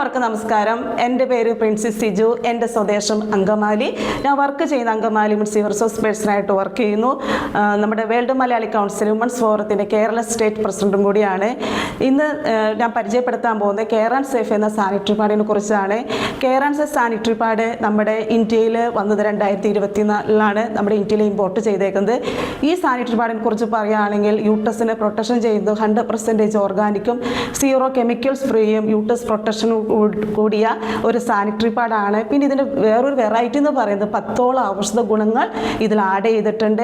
എല്ലാവർക്കും നമസ്കാരം. എൻ്റെ പേര് പ്രിൻസിസ് സിജു. എൻ്റെ സ്വദേശം അങ്കമാലി. ഞാൻ വർക്ക് ചെയ്യുന്ന അങ്കമാലി മുനിസിപ്പൽ റിസോഴ്സ് പേഴ്സണായിട്ട് വർക്ക് ചെയ്യുന്നു. നമ്മുടെ വേൾഡ് മലയാളി കൗൺസിൽ വുമൻസ് ഫോറത്തിൻ്റെ കേരള സ്റ്റേറ്റ് പ്രസിഡൻറ്റും കൂടിയാണ്. ഇന്ന് ഞാൻ പരിചയപ്പെടുത്താൻ പോകുന്നത് കെയർ ആൻഡ് സേഫ് എന്ന സാനിറ്ററി പാഡിനെ കുറിച്ചാണ്. Care and safe sanitary pad നമ്മുടെ ഇന്ത്യയിൽ വന്നത് 2024 നമ്മുടെ ഇന്ത്യയിൽ ഇമ്പോർട്ട് ചെയ്തേക്കുന്നത്. ഈ സാനിറ്ററി പാഡിനെ കുറിച്ച് പറയുകയാണെങ്കിൽ യൂട്ടസിനെ പ്രൊട്ടക്ഷൻ ചെയ്യുന്നത് 100% ഓർഗാനിക്കും 0 കെമിക്കൽസ് ഫ്രീയും യൂട്ടസ് പ്രൊട്ടക്ഷൻ കൂടിയ ഒരു സാനിറ്ററി പാഡാണ്. പിന്നെ ഇതിൻ്റെ വേറൊരു വെറൈറ്റി എന്ന് പറയുന്നത് 10ഓളം ഔഷധ ഗുണങ്ങൾ ഇതിൽ ആഡ് ചെയ്തിട്ടുണ്ട്.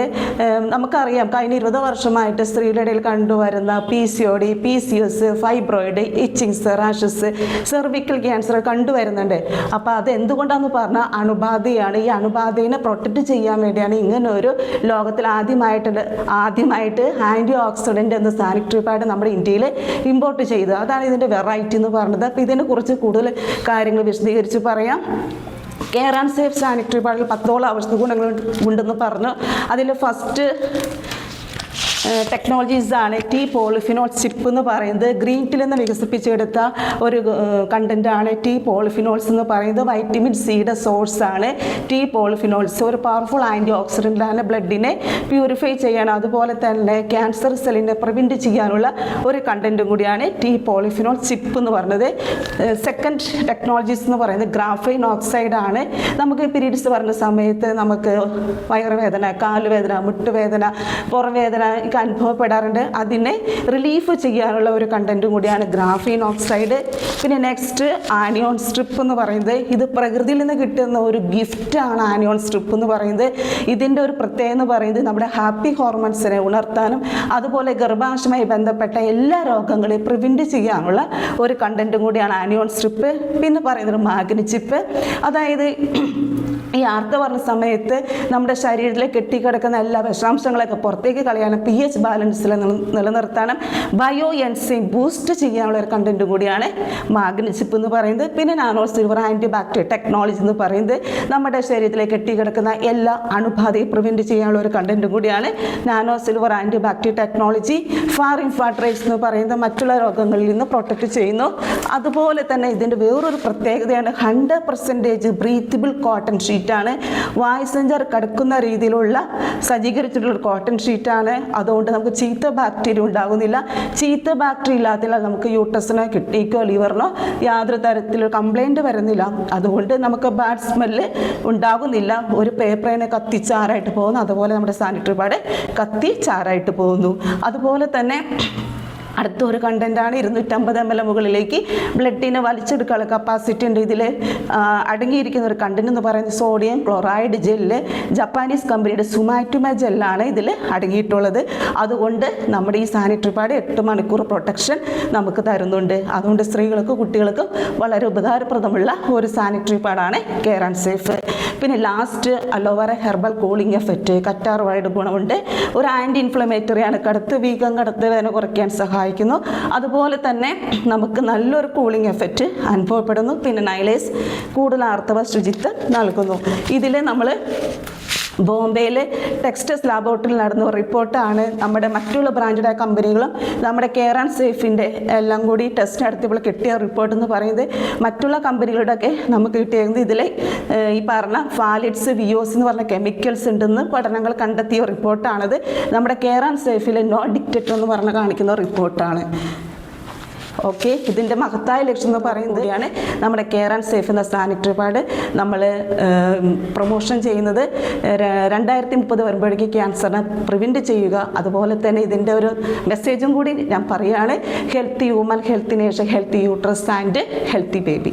നമുക്കറിയാം കഴിഞ്ഞ 20 വർഷമായിട്ട് സ്ത്രീകളുടെ ഇടയിൽ കണ്ടുവരുന്ന PCOD, PCOS, fibroid, itchings, rashes, cervical cancer കണ്ടുവരുന്നുണ്ട്. അപ്പോൾ അത് എന്തുകൊണ്ടാണെന്ന് പറഞ്ഞാൽ അണുബാധയാണ്. ഈ അണുബാധയെ പ്രൊട്ടക്റ്റ് ചെയ്യാൻ വേണ്ടിയാണ് ഇങ്ങനെ ഒരു ലോകത്തിൽ ആദ്യമായിട്ട് ആൻറ്റി ഓക്സിഡൻ്റ് എന്ന സാനിറ്ററി പാഡ് നമ്മുടെ ഇന്ത്യയിൽ ഇമ്പോർട്ട് ചെയ്തത്. അതാണ് ഇതിൻ്റെ വെറൈറ്റി എന്ന് പറഞ്ഞത്. അപ്പോൾ ഇതിനെക്കുറിച്ച് കൂടുതൽ കാര്യങ്ങൾ വിശദീകരിച്ച് പറയാം. കെയർ ആൻഡ് സേഫ് സാനിറ്ററി പാഡിൽ 10ഓളം ഔഷധ ഗുണങ്ങൾ ഉണ്ടെന്ന് പറഞ്ഞു. അതിൽ ഫസ്റ്റ് ടെക്നോളജീസാണ് ടീ പോളിഫിനോൾ ചിപ്പ് എന്ന് പറയുന്നത്. ഗ്രീൻ ടീയിൽ നിന്ന് വികസിപ്പിച്ചെടുത്ത ഒരു കണ്ടൻറ്റാണ് ടീ പോളിഫിനോൾസ് എന്ന് പറയുന്നത്. വൈറ്റമിൻ സിയുടെ സോഴ്സാണ് ടീ പോളിഫിനോൾസ്. ഒരു പവർഫുൾ ആൻറ്റി ഓക്സിഡൻ്റാണ്, ബ്ലഡിനെ പ്യൂരിഫൈ ചെയ്യാനും അതുപോലെ തന്നെ ക്യാൻസർ സെല്ലിനെ പ്രിവെൻറ്റ് ചെയ്യാനുള്ള ഒരു കണ്ടൻറ്റും കൂടിയാണ് ടീ പോളിഫിനോൾ ചിപ്പ് എന്ന് പറയുന്നത്. സെക്കൻഡ് ടെക്നോളജീസ് എന്ന് പറയുന്നത് ഗ്രാഫൈൻ ഓക്സൈഡ് ആണ്. നമുക്ക് പീരീഡ്സ് വരുന്ന സമയത്ത് നമുക്ക് വയറുവേദന, കാലുവേദന, മുട്ടുവേദന, പുറംവേദന അനുഭവപ്പെടാറുണ്ട്. അതിനെ റിലീഫ് ചെയ്യാനുള്ള ഒരു കണ്ടൻറ്റും കൂടിയാണ് ഗ്രാഫീൻ ഓക്സൈഡ്. പിന്നെ നെക്സ്റ്റ് ആനിയോൺ സ്ട്രിപ്പ് എന്ന് പറയുന്നത്. ഇത് പ്രകൃതിയിൽ നിന്ന് കിട്ടുന്ന ഒരു ഗിഫ്റ്റാണ് ആനിയോൺ സ്ട്രിപ്പ് എന്ന് പറയുന്നത്. ഇതിൻ്റെ ഒരു പ്രത്യേകത എന്ന് പറയുന്നത് നമ്മുടെ ഹാപ്പി ഹോർമോൺസിനെ ഉണർത്താനും അതുപോലെ ഗർഭാശയവുമായി ബന്ധപ്പെട്ട എല്ലാ രോഗങ്ങളെയും പ്രിവെൻറ്റ് ചെയ്യാനുള്ള ഒരു കണ്ടൻറ്റും കൂടിയാണ് ആനിയോൺ സ്ട്രിപ്പ്. പിന്നെ പറയുന്നത് മാഗ്നി ചിപ്പ്. അതായത് ഈ ആർത്തവർണ്ണ സമയത്ത് നമ്മുടെ ശരീരത്തിൽ കെട്ടിക്കിടക്കുന്ന എല്ലാ വിഷാംശങ്ങളൊക്കെ പുറത്തേക്ക് കളയാനും pH ബാലൻസിൽ നിലനിർത്താനും ബയോ എൻസൈം ബൂസ്റ്റ് ചെയ്യാനുള്ള ഒരു കണ്ടൻറ്റും കൂടിയാണ് മാഗ്നി ചിപ്പ് എന്ന് പറയുന്നത്. പിന്നെ nano silver anti bacteria technology എന്ന് പറയുന്നത് നമ്മുടെ ശരീരത്തിൽ കെട്ടിക്കിടക്കുന്ന എല്ലാ അണുബാധയും പ്രിവെൻറ്റ് ചെയ്യാനുള്ള ഒരു കണ്ടൻറ്റും കൂടിയാണ് nano silver anti bacteria technology. Far infrared എന്ന് പറയുന്നത് മറ്റുള്ള രോഗങ്ങളിൽ നിന്ന് പ്രൊട്ടക്റ്റ് ചെയ്യുന്നു. അതുപോലെ തന്നെ ഇതിൻ്റെ വേറൊരു പ്രത്യേകതയാണ് 100% ബ്രീത്തബിൾ കോട്ടൺ ഷീറ്റാണ്. വായുസഞ്ചാരം കടക്കുന്ന രീതിയിലുള്ള സജ്ജീകരിച്ചിട്ടുള്ള കോട്ടൺ ഷീറ്റാണ്. അതുകൊണ്ട് നമുക്ക് ചീത്ത ബാക്ടീരിയ ഉണ്ടാകുന്നില്ല. ചീത്ത ബാക്ടീരിയ ഇല്ലാത്തതിനാൽ നമുക്ക് യൂട്ടസിനോ കിഡ്നിക്കോ ലിവറിനോ യാതൊരു തരത്തിലുള്ള കംപ്ലൈൻറ്റ് വരുന്നില്ല. അതുകൊണ്ട് നമുക്ക് ബാഡ് സ്മെല്ല് ഉണ്ടാകുന്നില്ല. ഒരു പേപ്പറിനെ കത്തിച്ചാറായിട്ട് പോകുന്നു, അതുപോലെ നമ്മുടെ സാനിറ്ററി പാഡ് കത്തി ചാറായിട്ട് പോകുന്നു. അതുപോലെ തന്നെ അടുത്തൊരു കണ്ടൻറ്റാണ് 250 ml മുകളിലേക്ക് ബ്ലഡിനെ വലിച്ചെടുക്കാനുള്ള കപ്പാസിറ്റി ഉണ്ട്. ഇതിൽ അടങ്ങിയിരിക്കുന്ന ഒരു കണ്ടൻറ്റ് എന്ന് പറയുന്നത് സോഡിയം ക്ലോറൈഡ് ജെല്ല്. ജപ്പാനീസ് കമ്പനിയുടെ സുമാറ്റുമ ജെല്ലാണ് ഇതിൽ അടങ്ങിയിട്ടുള്ളത്. അതുകൊണ്ട് നമ്മുടെ ഈ സാനിറ്ററി പാഡ് 8 മണിക്കൂർ പ്രൊട്ടക്ഷൻ നമുക്ക് തരുന്നുണ്ട്. അതുകൊണ്ട് സ്ത്രീകൾക്കും കുട്ടികൾക്കും വളരെ ഉപകാരപ്രദമുള്ള ഒരു സാനിറ്ററി പാഡാണ് കെയർ ആൻഡ് സേഫ്. പിന്നെ last aloe vera herbal cooling effect, കറ്റാർവാഴയുടെ ഗുണമുണ്ട്. ഒരു ആൻറ്റി ഇൻഫ്ലമേറ്ററിയാണ്. കടുത്ത് വീക്കം, കടുത്ത് വേദന കുറയ്ക്കാൻ സഹായിക്കുന്നു. അതുപോലെ തന്നെ നമുക്ക് നല്ലൊരു കൂളിംഗ് എഫക്റ്റ് അനുഭവപ്പെടുന്നു. പിന്നെ നൈലേസ് കൂടുതൽ ആർത്തവ ശുചിത്വം നൽകുന്നു. ഇതിൽ നമ്മൾ ബോംബെയിൽ ടെക്സ്റ്റസ് ലാബോറട്ടറിയിൽ നടന്ന റിപ്പോർട്ടാണ്. നമ്മുടെ മറ്റുള്ള ബ്രാൻഡഡ് കമ്പനികളും നമ്മുടെ കെയർ ആൻഡ് സേഫിൻ്റെ എല്ലാം കൂടി ടെസ്റ്റ് നടത്തിയപ്പോൾ കിട്ടിയ റിപ്പോർട്ട് എന്ന് പറയുന്നത് മറ്റുള്ള കമ്പനികളുടെയൊക്കെ നമുക്ക് കിട്ടിയത് ഇതിൽ ഈ പറഞ്ഞ ഫാലിഡ്സ്, വിയോസ് എന്ന് പറഞ്ഞ കെമിക്കൽസ് ഉണ്ടെന്ന് പഠനങ്ങൾ കണ്ടെത്തിയ റിപ്പോർട്ടാണിത്. നമ്മുടെ കെയർ ആൻഡ് സേഫിൽ നോ ഡിക്റ്റേറ്റർ എന്ന് പറഞ്ഞ് കാണിക്കുന്ന റിപ്പോർട്ടാണ്. ഓക്കെ, ഇതിൻ്റെ മഹത്തായ ലക്ഷ്യം എന്ന് പറയുന്നതാണ് നമ്മുടെ കെയർ ആൻഡ് സേഫ് എന്ന സാനിറ്ററി പാഡ് നമ്മൾ പ്രൊമോഷൻ ചെയ്യുന്നത് 2030 വരുമ്പോഴേക്ക് ക്യാൻസറിനെ പ്രിവെൻറ്റ് ചെയ്യുക. അതുപോലെ തന്നെ ഇതിൻ്റെ ഒരു മെസ്സേജും കൂടി ഞാൻ പറയുകയാണ്. Healthy woman, healthy nation, healthy uterus and healthy baby.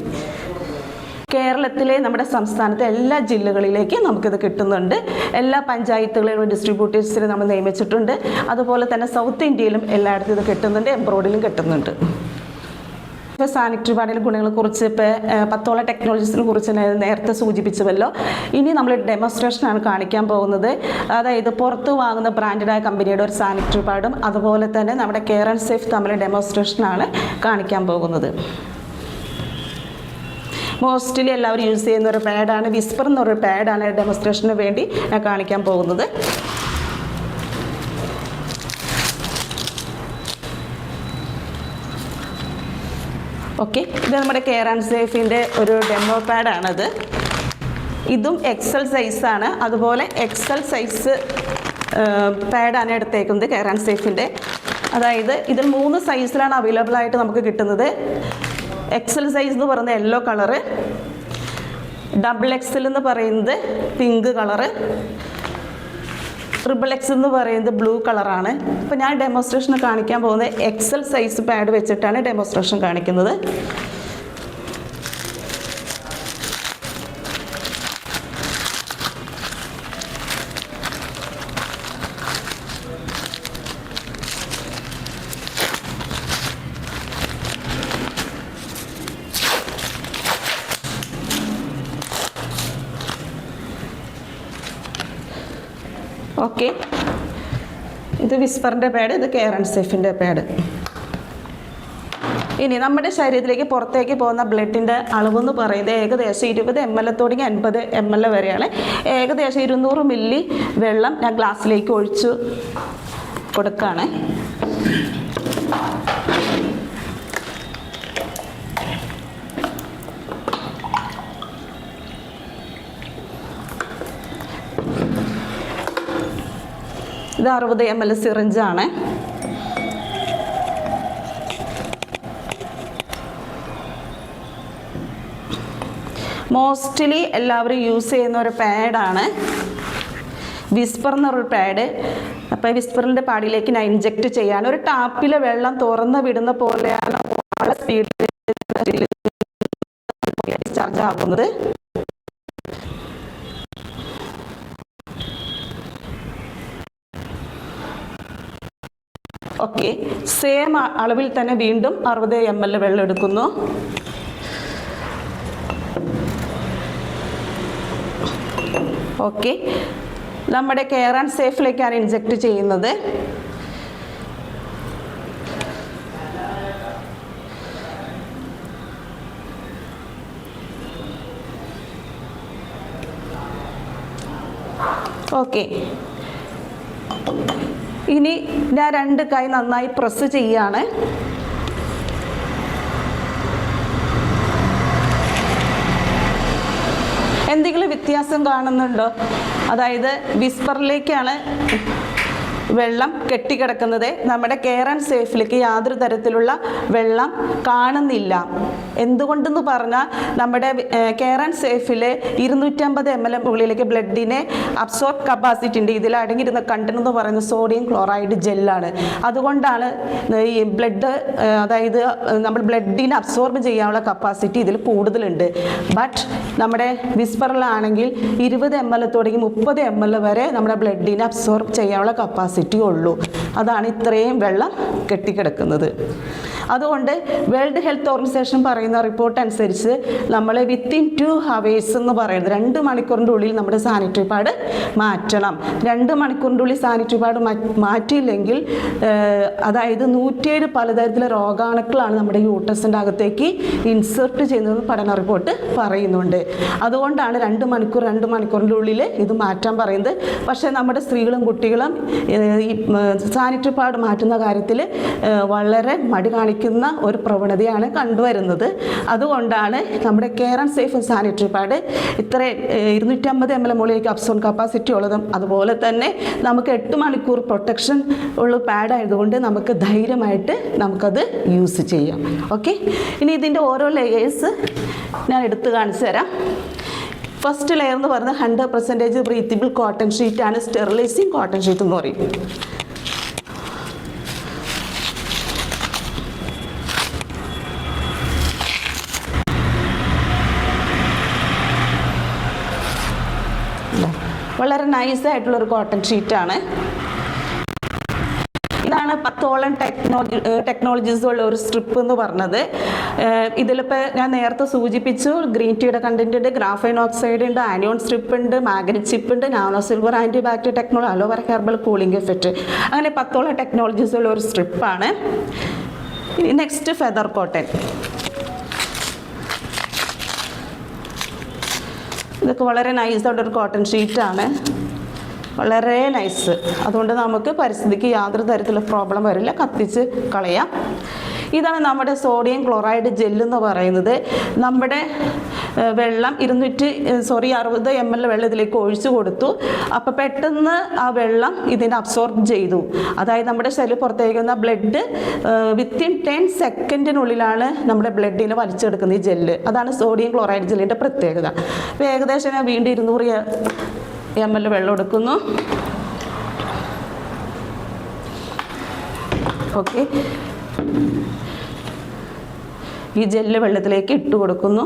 കേരളത്തിലെ നമ്മുടെ സംസ്ഥാനത്തെ എല്ലാ ജില്ലകളിലേക്കും നമുക്കിത് കിട്ടുന്നുണ്ട്. എല്ലാ പഞ്ചായത്തുകളിലും ഡിസ്ട്രിബ്യൂട്ടേഴ്സിനെ നമ്മൾ നിയമിച്ചിട്ടുണ്ട്. അതുപോലെ തന്നെ സൗത്ത് ഇന്ത്യയിലും എല്ലായിടത്തും ഇത് കിട്ടുന്നുണ്ട്. എംബ്രോയിഡിലും കിട്ടുന്നുണ്ട്. ഇപ്പോൾ സാനിറ്ററി പാഡിലെ ഗുണങ്ങളെക്കുറിച്ച് ഇപ്പോൾ 10ഓളം ടെക്നോളജീസിനെ കുറിച്ച് നേരത്തെ സൂചിപ്പിച്ചുവല്ലോ. ഇനി നമ്മൾ ഡെമോൺസ്ട്രേഷനാണ് കാണിക്കാൻ പോകുന്നത്. അതായത് പുറത്ത് വാങ്ങുന്ന ബ്രാൻഡഡായ കമ്പനിയുടെ ഒരു സാനിറ്ററി പാഡും അതുപോലെ തന്നെ നമ്മുടെ കെയർ ആൻഡ് സേഫ് തമ്മിൽ ഡെമോൺസ്ട്രേഷനാണ് കാണിക്കാൻ പോകുന്നത്. മോസ്റ്റ്ലി എല്ലാവരും യൂസ് ചെയ്യുന്ന ഒരു പാഡാണ്. വിസ്പർ എന്നൊരു പാഡാണ് ഡെമോൺസ്ട്രേഷന് വേണ്ടി ഞാൻ കാണിക്കാൻ പോകുന്നത്. ഓക്കെ, ഇത് നമ്മുടെ കെയർ ആൻഡ് സേഫിൻ്റെ ഒരു ഡെമോ പാഡാണത്. ഇതും എക്സൽ സൈസാണ്. അതുപോലെ എക്സൽ സൈസ് പാഡാണ് എടുത്തേക്കുന്നത് കെയർ ആൻഡ് സേഫിൻ്റെ. അതായത് ഇതിൽ 3 സൈസിലാണ് അവൈലബിൾ ആയിട്ട് നമുക്ക് കിട്ടുന്നത്. എക്സൽ സൈസ് എന്ന് പറയുന്നത് യെല്ലോ കളറ്, ഡബിൾ എക്സൽ എന്ന് പറയുന്നത് പിങ്ക് കളറ്, ട്രിപ്പിൾ എക്സ് എന്ന് പറയുന്നത് ബ്ലൂ കളറാണ്. അപ്പോൾ ഞാൻ ഡെമോൺസ്ട്രേഷൻ കാണിക്കാൻ പോകുന്നത് എക്സൽ സൈസ് പാഡ് വെച്ചിട്ടാണ് ഡെമോൺസ്ട്രേഷൻ കാണിക്കുന്നത്. ഓക്കെ, ഇത് വിസ്പറിൻ്റെ പാഡ്, ഇത് കെയർ ആൻഡ് സേഫിൻ്റെ പാഡ്. ഇനി നമ്മുടെ ശരീരത്തിലേക്ക് പുറത്തേക്ക് പോകുന്ന ബ്ലഡിൻ്റെ അളവെന്ന് പറയുന്നത് ഏകദേശം 20 ml തുടങ്ങി 50 ml വരെയാണ്. ഏകദേശം 200 മില്ലി വെള്ളം ഞാൻ ഗ്ലാസ്സിലേക്ക് ഒഴിച്ചു കൊടുക്കുകയാണ്. ഇത് 60 ml സിറിഞ്ചാണ്. മോസ്റ്റ്ലി എല്ലാവരും യൂസ് ചെയ്യുന്ന ഒരു പാഡാണ് വിസ്പർ എന്നൊരു പാഡ്. അപ്പോൾ വിസ്പറിൻ്റെ പാഡിലേക്ക് ഞാൻ ഇൻജെക്റ്റ് ചെയ്യാൻ ഒരു ടാപ്പിലെ വെള്ളം തുറന്ന് വിടുന്ന പോലെയാണ് വളരെ സ്പീഡിൽ ചാർജ് ആകുന്നത്. ഓക്കെ, സെയിം അളവിൽ തന്നെ വീണ്ടും 60 ml വെള്ളം എടുക്കുന്നു. ഓക്കെ, നമ്മുടെ കെയർ ആൻഡ് സേഫിലേക്കാണ് ഇൻജെക്റ്റ് ചെയ്യുന്നത്. ഓക്കെ, ഇനി ഞാൻ 2 കൈ നന്നായി പ്രസ് ചെയ്യാണ്. എന്തെങ്കിലും വ്യത്യാസം കാണുന്നുണ്ടോ? അതായത് വിസ്പറിലേക്കാണ് വെള്ളം കെട്ടിക്കിടക്കുന്നത്. നമ്മുടെ കെയർ ആൻഡ് സേഫിലേക്ക് യാതൊരു തരത്തിലുള്ള വെള്ളം കാണുന്നില്ല. എന്തുകൊണ്ടെന്ന് പറഞ്ഞാൽ നമ്മുടെ കെയർ ആൻഡ് സേഫിൽ 250 ml മുകളിലേക്ക് ബ്ലഡിനെ അബ്സോർബ് കപ്പാസിറ്റി ഉണ്ട്. ഇതിൽ അടങ്ങിയിരുന്ന കണ്ടന്റ് എന്ന് പറയുന്നത് സോഡിയം ക്ലോറൈഡ് ജെല്ലാണ്. അതുകൊണ്ടാണ് ഈ ബ്ലഡ്, അതായത് നമ്മൾ ബ്ലഡിനെ അബ്സോർബ് ചെയ്യാനുള്ള കപ്പാസിറ്റി ഇതിൽ കൂടുതലുണ്ട്. ബട്ട് നമ്മുടെ വിസ്പറിലാണെങ്കിൽ 20 ml തുടങ്ങി 30 ml വരെ നമ്മുടെ ബ്ലഡിനെ അബ്സോർബ് ചെയ്യാനുള്ള കപ്പാസിറ്റി ഉള്ളൂ. അതാണ് ഇത്രയും വെള്ളം കെട്ടിക്കിടക്കുന്നത്. അതുകൊണ്ട് വേൾഡ് ഹെൽത്ത് ഓർഗനൈസേഷൻ പറയുന്ന റിപ്പോർട്ട് അനുസരിച്ച് നമ്മൾ വിത്തിൻ 2 hours എന്ന് പറയുന്നത് 2 മണിക്കൂറിൻ്റെ ഉള്ളിൽ നമ്മുടെ സാനിറ്ററി പാഡ് മാറ്റണം. 2 മണിക്കൂറിൻ്റെ ഉള്ളിൽ സാനിറ്ററി പാഡ് മാറ്റിയില്ലെങ്കിൽ അതായത് 107 പലതരത്തിലെ രോഗാണുക്കളാണ് നമ്മുടെ യൂട്രസിൻ്റെ അകത്തേക്ക് ഇൻസെർട്ട് ചെയ്യുന്നത് പഠന റിപ്പോർട്ട് പറയുന്നുണ്ട്. അതുകൊണ്ടാണ് 2 മണിക്കൂറിൻ്റെ ഉള്ളിൽ ഇത് മാറ്റാൻ പറയുന്നത്. പക്ഷേ നമ്മുടെ സ്ത്രീകളും കുട്ടികളും ഈ സാനിറ്ററി പാഡ് മാറ്റുന്ന കാര്യത്തിൽ വളരെ മടി കാണിക്കുന്ന ഒരു പ്രവണതയാണ് കണ്ടുവരുന്നത്. അതുകൊണ്ടാണ് നമ്മുടെ care and safe sanitary pad ഇത്ര 250 ml മുകളിലേക്ക് അബ്സോർബ് കപ്പാസിറ്റി ഉള്ളതും അതുപോലെ തന്നെ നമുക്ക് 8 മണിക്കൂർ പ്രൊട്ടക്ഷൻ ഉള്ള പാഡ് ആയതുകൊണ്ട് നമുക്ക് ധൈര്യമായിട്ട് നമുക്കത് യൂസ് ചെയ്യാം. ഓക്കെ, ഇനി ഇതിൻ്റെ ഓരോ ലെയേഴ്സ് ഞാൻ എടുത്ത് കാണിച്ചു തരാം. ഫസ്റ്റ് ലെയർ എന്ന് പറയുന്നത് 100% ബ്രീത്തബിൾ കോട്ടൺ ഷീറ്റാണ്. സ്റ്റെറിലൈസിങ് കോട്ടൺ ഷീറ്റ് എന്ന് പറയും. വളരെ നൈസായിട്ടുള്ളൊരു കോട്ടൺ ഷീറ്റാണ്. ഇതാണ് 10ഓളം ടെക്നോളജീസ് ഉള്ള ഒരു സ്ട്രിപ്പ് എന്ന് പറഞ്ഞത്. ഇതിലിപ്പോൾ ഞാൻ നേരത്തെ സൂചിപ്പിച്ചു, ഗ്രീൻ ടീയുടെ കണ്ടന്റ് ഉണ്ട്, ഗ്രാഫൈൻ ഓക്സൈഡ് ഉണ്ട്, ആനിയോൺ സ്ട്രിപ്പ് ഉണ്ട്, മാഗ്നറ്റ് ചിപ്പ് ഉണ്ട്, nano silver anti bacteria technology, aloe vera herbal cooling effect, അങ്ങനെ 10ഓളം ടെക്നോളജീസ് ഉള്ള ഒരു സ്ട്രിപ്പാണ്. Next feather cotton. ഇതൊക്കെ വളരെ നൈസായിട്ടൊരു കോട്ടൺ ഷീറ്റാണ്, വളരെ നൈസ്. അതുകൊണ്ട് നമുക്ക് പരിസ്ഥിതിക്ക് യാതൊരു തരത്തിലുള്ള പ്രോബ്ലം വരില്ല, കത്തിച്ച് കളയാം. ഇതാണ് നമ്മുടെ സോഡിയം ക്ലോറൈഡ് ജെല്ലെന്ന് പറയുന്നത്. നമ്മുടെ വെള്ളം 60 ml വെള്ളം ഇതിലേക്ക് ഒഴിച്ചു കൊടുത്തു. അപ്പോൾ പെട്ടെന്ന് ആ വെള്ളം ഇതിനെ അബ്സോർബ് ചെയ്തു. അതായത് നമ്മുടെ ശരീരം പുറത്തേക്കുന്ന ബ്ലഡ് വിത്തിൻ 10 സെക്കൻഡിനുള്ളിലാണ് നമ്മുടെ ബ്ലഡിനെ വലിച്ചെടുക്കുന്നത് ഈ ജെല്ല്. അതാണ് സോഡിയം ക്ലോറൈഡ് ജെല്ലിൻ്റെ പ്രത്യേകത. അപ്പോൾ ഏകദേശം ഞാൻ വീണ്ടും 200 ml വെള്ളം എടുക്കുന്നു. ഓക്കെ, ഈ ജെല്ല് വെള്ളത്തിലേക്ക് ഇട്ട് കൊടുക്കുന്നു.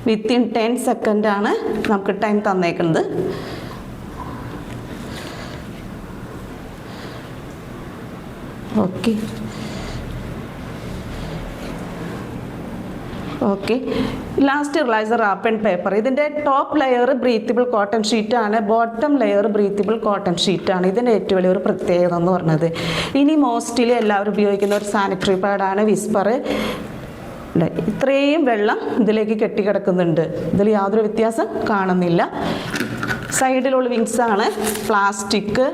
വിത്തിൻ 10 സെക്കൻഡാണ് നമുക്ക് ടൈം തന്നേക്കുന്നത്. Okay okay last releaser wrap and paper. ഇതിൻ്റെ ടോപ്പ് ലെയർ ബ്രീത്തബിൾ കോട്ടൺ ഷീറ്റാണ്, ബോട്ടം ലെയർ ബ്രീത്തബിൾ കോട്ടൺ ഷീറ്റാണ്. ഇതിൻ്റെ ഏറ്റവും വലിയൊരു പ്രത്യേകത എന്ന് പറഞ്ഞത്. ഇനി മോസ്റ്റ്ലി എല്ലാവരും ഉപയോഗിക്കുന്ന ഒരു സാനിറ്ററി പാഡാണ് വിസ്പർ. ഇത്രയും വെള്ളം ഇതിലേക്ക് കെട്ടിക്കിടക്കുന്നുണ്ട്. ഇതിൽ യാതൊരു വ്യത്യാസം കാണുന്നില്ല. സൈഡിലുള്ള വിങ്സാണ് പ്ലാസ്റ്റിക്.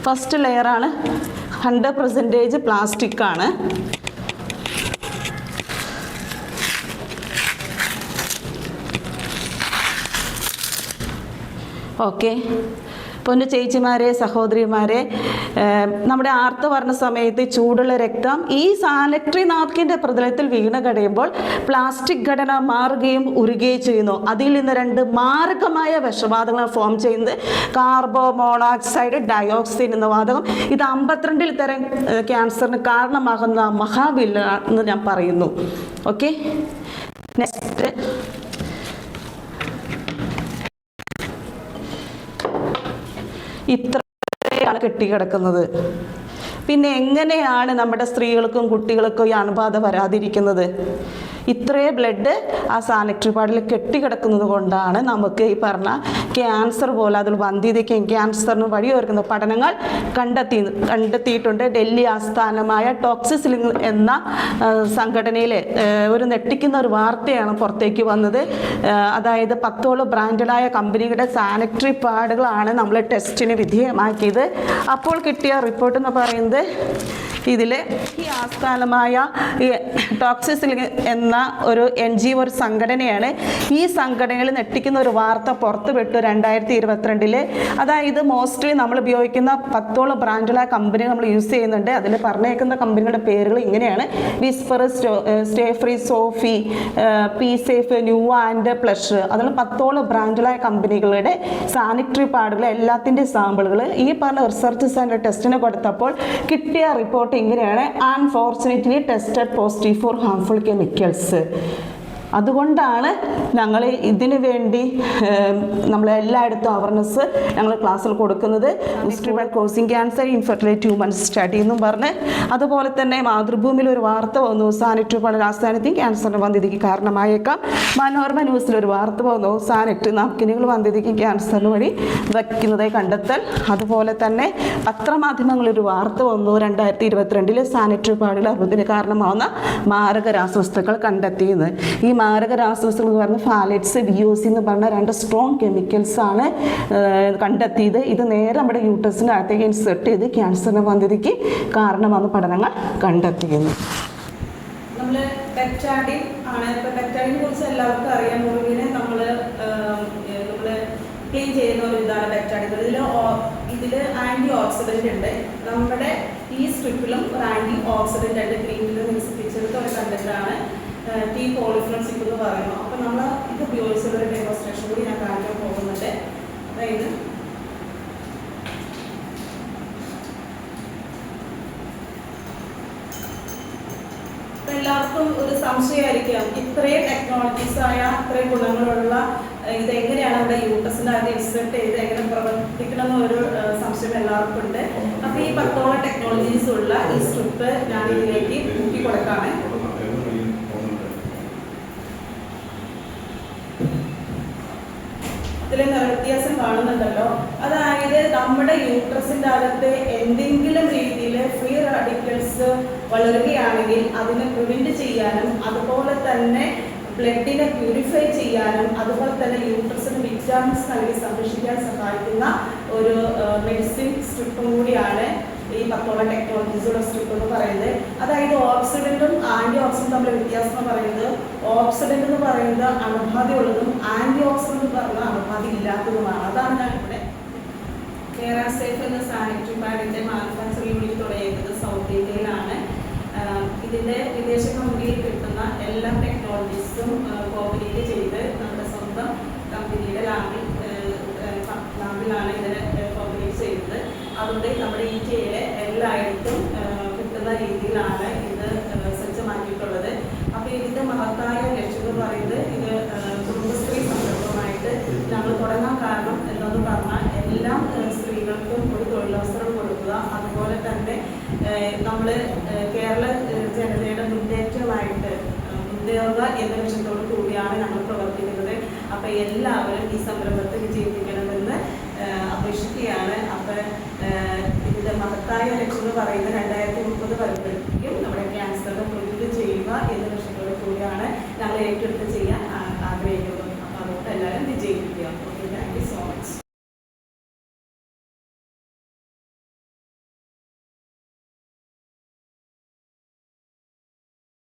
ഫസ്റ്റ് ലെയറാണ് 100% പ്ലാസ്റ്റിക് ആണ്. ഓക്കെ, പൊന്നു ചേച്ചിമാരെ, സഹോദരിമാരെ, നമ്മുടെ ആർത്ത് വരുന്ന സമയത്ത് ചൂടുള്ള രക്തം ഈ സാനിറ്ററി നാപ്കിൻ്റെ പ്രതലത്തിൽ വീണ് കഴിയുമ്പോൾ പ്ലാസ്റ്റിക് ഘടന മാറുകയും ഉരുകുകയും ചെയ്യുന്നു. അതിൽ നിന്ന് 2 മാരകമായ വിഷവാതകങ്ങൾ ഫോം ചെയ്യുന്നത് കാർബൺ മോണോക്സൈഡ്, ഡയോക്സിൻ എന്ന വാതകം. ഇത് 52 തരം ക്യാൻസറിന് കാരണമാകുന്ന മഹാവില്ലാന്ന് ഞാൻ പറയുന്നു. ഓക്കെ, നെക്സ്റ്റ് ഇത്രയാണ് കെട്ടിക്കിടക്കുന്നത്. പിന്നെ എങ്ങനെയാണ് നമ്മുടെ സ്ത്രീകൾക്കും കുട്ടികൾക്കും ഈ അണുബാധ വരാതിരിക്കുന്നത്? ഇത്രയും ബ്ലഡ് ആ സാനിറ്ററി പാഡിൽ കെട്ടിക്കിടക്കുന്നത് കൊണ്ടാണ് നമുക്ക് ഈ പറഞ്ഞ ക്യാൻസർ പോലെ അതിൽ വന്ധ്യതയ്ക്കും ക്യാൻസറിന് വഴിയൊരുക്കുന്ന പഠനങ്ങൾ കണ്ടെത്തിയിട്ടുണ്ട്. ഡൽഹി ആസ്ഥാനമായ ടോക്സിസ് എന്ന സംഘടനയിൽ ഒരു ഞെട്ടിക്കുന്ന ഒരു വാർത്തയാണ് പുറത്തേക്ക് വന്നത്. അതായത് 10 ബ്രാൻഡഡായ കമ്പനികളുടെ സാനിറ്ററി പാഡുകളാണ് നമ്മൾ ടെസ്റ്റിന് വിധേയമാക്കിയത്. അപ്പോൾ കിട്ടിയ റിപ്പോർട്ട് എന്ന് പറയുന്നത് ഇതിൽ ഈ ആസ്ഥാനമായ ടോക്സിസ് എന്ന ഒരു NGO ഒരു സംഘടനയാണ്. ഈ സംഘടനയിൽ ഞെട്ടിക്കുന്ന ഒരു വാർത്ത പുറത്തുവിട്ടു 2022. അതായത് മോസ്റ്റ്ലി നമ്മൾ ഉപയോഗിക്കുന്ന 10 ബ്രാൻഡുള്ള കമ്പനികൾ നമ്മൾ യൂസ് ചെയ്യുന്നുണ്ട്. അതിൽ പറഞ്ഞേക്കുന്ന കമ്പനികളുടെ പേരുകൾ ഇങ്ങനെയാണ്: Whisper, Stay Free, Sofy, Pee Safe, New and Pleasure. അതിൽ 10 ബ്രാൻഡുള്ള കമ്പനികളുടെ സാനിറ്ററി പാഡുകൾ എല്ലാത്തിൻ്റെ സാമ്പിളുകൾ ഈ പറഞ്ഞ റിസർച്ച് സെൻറ്റർ ടെസ്റ്റിന് കൊടുത്തപ്പോൾ കിട്ടിയ റിപ്പോർട്ട് ഇങ്ങനെയാണ്: unfortunately tested positive for harmful chemicals. അതുകൊണ്ടാണ് ഞങ്ങൾ ഇതിനു വേണ്ടി നമ്മൾ എല്ലായിടത്തും അവയർനെസ് ഞങ്ങൾ ക്ലാസ്സിൽ കൊടുക്കുന്നത്. Causing cancer infertility humans study എന്നും പറഞ്ഞ്. അതുപോലെ തന്നെ മാതൃഭൂമിയിൽ ഒരു വാർത്ത വന്നു, സാനിറ്ററി പാഡ് രാസായനികയും ക്യാൻസറിന് വന്ധ്യതയ്ക്ക് കാരണമായേക്കാം. മനോരമ ന്യൂസിലൊരു വാർത്ത വന്നു, സാനിറ്ററി നാപ്കിനുകൾ വന്ധ്യതയ്ക്കും ക്യാൻസറിന് വഴി വയ്ക്കുന്നതായി കണ്ടെത്തൽ. അതുപോലെ തന്നെ പത്രമാധ്യമങ്ങളൊരു വാർത്ത വന്നു 2022 സാനിറ്ററി പാഡുകൾ അർബുദത്തിന് കാരണമാവുന്ന മാരക രാസവസ്തുക്കൾ കണ്ടെത്തിയെന്ന്. ഈ മാരക രാസവസ്തുക്കൾ എന്ന് പറഞ്ഞാൽ ഫാലറ്റ്സ്, VOC എന്ന് പറഞ്ഞ 2 സ്ട്രോങ് കെമിക്കൽസ് ആണ് കണ്ടെത്തിയത്. ഇത് നേരെ നമ്മുടെ യൂട്രസിൻ്റെ അകത്തേക്ക് ഇൻസെർട്ട് ചെയ്ത് ക്യാൻസറിന് വന്ധ്യതയ്ക്ക് കാരണമാകുന്ന പഠനങ്ങൾ കണ്ടെത്തിയിരുന്നു. നമ്മൾ പെപ്റ്റൈഡിൻ ആണ്. ഇപ്പോൾ പെപ്റ്റൈഡിനെ കുറിച്ച് എല്ലാവർക്കും അറിയാം. മുറിവിനെ നമ്മൾ ക്ലീൻ ചെയ്യുന്ന ഒരു ഇതാണ് പെപ്റ്റൈഡ്. ഇതിൽ ആൻറ്റി ഓക്സിഡൻ്റ് ഉണ്ട്. നമ്മുടെ ഈ സ്ട്രിപ്പിലും ഒരു ആൻറ്റി ഓക്സിഡൻ്റ് ഉണ്ട്. ഗ്രീനിൽ വികസിപ്പിച്ചെടുത്ത ഒരു കണ്ടന്റാണ് ടീ പോളിഫിനോൾസ് എന്ന് പറയുന്നു. അപ്പോൾ നമ്മൾ ഇത് ഉപയോഗിച്ചുള്ള ഒരു ഡെമോൺസ്ട്രേഷൻ കൂടി ഞാൻ കാണിക്കാൻ പോകുന്നുണ്ട്. അതായത് എല്ലാവർക്കും ഒരു സംശയമായിരിക്കാം, ഇത്രയും ടെക്നോളജീസായ ഇത്രയും ഗുണങ്ങളുള്ള ഇതെങ്ങനെയാണ് നമ്മുടെ യൂട്രസിൻ്റെ അത് ഇൻസെർട്ട് ചെയ്ത് എങ്ങനെ പ്രവർത്തിക്കണം എന്നൊരു സംശയം എല്ലാവർക്കും ഉണ്ട്. അപ്പോൾ ഈ 10 ടെക്നോളജീസ് ഉള്ള ഈ സ്ട്രിപ്പ് ഞാൻ ഇതിലേക്ക് മുക്കി കൊടുക്കാമേ. ഇതിൽ നിറവ്യത്യാസം കാണുന്നുണ്ടല്ലോ. അതായത് നമ്മുടെ യൂട്രസിൻ്റെ അകത്ത് എന്തെങ്കിലും രീതിയിൽ ഫ്രീ റാഡിക്കൽസ് വളരുകയാണെങ്കിൽ അതിനെ പ്രിവെൻറ്റ് ചെയ്യാനും അതുപോലെ തന്നെ ബ്ലഡിനെ പ്യൂരിഫൈ ചെയ്യാനും അതുപോലെ തന്നെ യൂട്രസിന് വിറ്റാമിൻസ് നൽകി സംരക്ഷിക്കാൻ സഹായിക്കുന്ന ഒരു മെഡിസിൻ സ്ട്രിപ്പും കൂടിയാണ് ഈ 10 ടെക്നോളജീസുള്ള സ്ട്രിപ്പ് എന്ന് പറയുന്നത്. അതായത് ഓക്സിഡൻറ്റും ആൻറ്റി ഓക്സിഡൻറ്റും തമ്മിൽ വ്യത്യാസം എന്ന് പറയുന്നത്, ഓക്സിഡൻ്റ് എന്ന് പറയുന്നത് അണുബാധയുള്ളതും ആൻറ്റി ഓക്സിഡൻ്റ് എന്ന് പറയുന്നത് അണുബാധ ഇല്ലാത്തതുമാണ്. അതാണ് ഞാൻ ഇവിടെ കെയർ ആൻഡ് സേഫ് എന്ന സാനിറ്ററി പാഡിൻ്റെ മാനുഫാക്ചറിംഗ് യൂണിറ്റ് തുടങ്ങിയത് സൗത്ത് ഇന്ത്യയിലാണ്. ഇതിൻ്റെ വിദേശ കമ്പനിയിൽ കിട്ടുന്ന എല്ലാ ടെക്നോളജീസും കോമ്പനീറ്റ് ചെയ്ത് നമ്മുടെ സ്വന്തം കമ്പനിയുടെ ലാബിലാണ് ഇതിനെ കോമ്പനീറ്റ് ചെയ്യുന്നത്. അതുകൊണ്ട് നമ്മുടെ ഇന്ത്യയിലെ എല്ലായിടത്തും കിട്ടുന്ന രീതിയിലാണ് ഇത് സജ്ജമാക്കിയിട്ടുള്ളത്. അപ്പോൾ ഇതിൻ്റെ മഹത്തായ ലക്ഷ്യം എന്ന് പറയുന്നത്, ഇത് കുടുംബശ്രീ സംരംഭമായിട്ട് ഞങ്ങൾ തുടങ്ങാൻ കാരണം എന്നത് പറഞ്ഞാൽ എല്ലാ സ്ത്രീകൾക്കും ഒരു തൊഴിലവസരം കൊടുക്കുക, അതുപോലെ തന്നെ നമ്മൾ കേരള ജനതയുടെ മുന്നേറ്റമായിട്ട് മുന്നേറുക എന്ന ലക്ഷ്യത്തോടു കൂടിയാണ് ഞങ്ങൾ പ്രവർത്തിക്കുന്നത്. അപ്പോൾ എല്ലാവരും ഈ സംരംഭത്തിൽ വിജയിപ്പിക്കണമെന്ന് അപേക്ഷിക്കുകയാണ്. അപ്പോൾ ഇതിൻ്റെ മഹത്തായ ലക്ഷ്യം എന്ന് പറയുന്നത് 2030 വരുമ്പോഴേക്കും നമ്മുടെ ക്യാൻസറിനെ പ്രതിരോധം ചെയ്യുക എന്ന ലക്ഷ്യത്തോടു കൂടിയാണ് ഞങ്ങൾ ഏറ്റെടുത്ത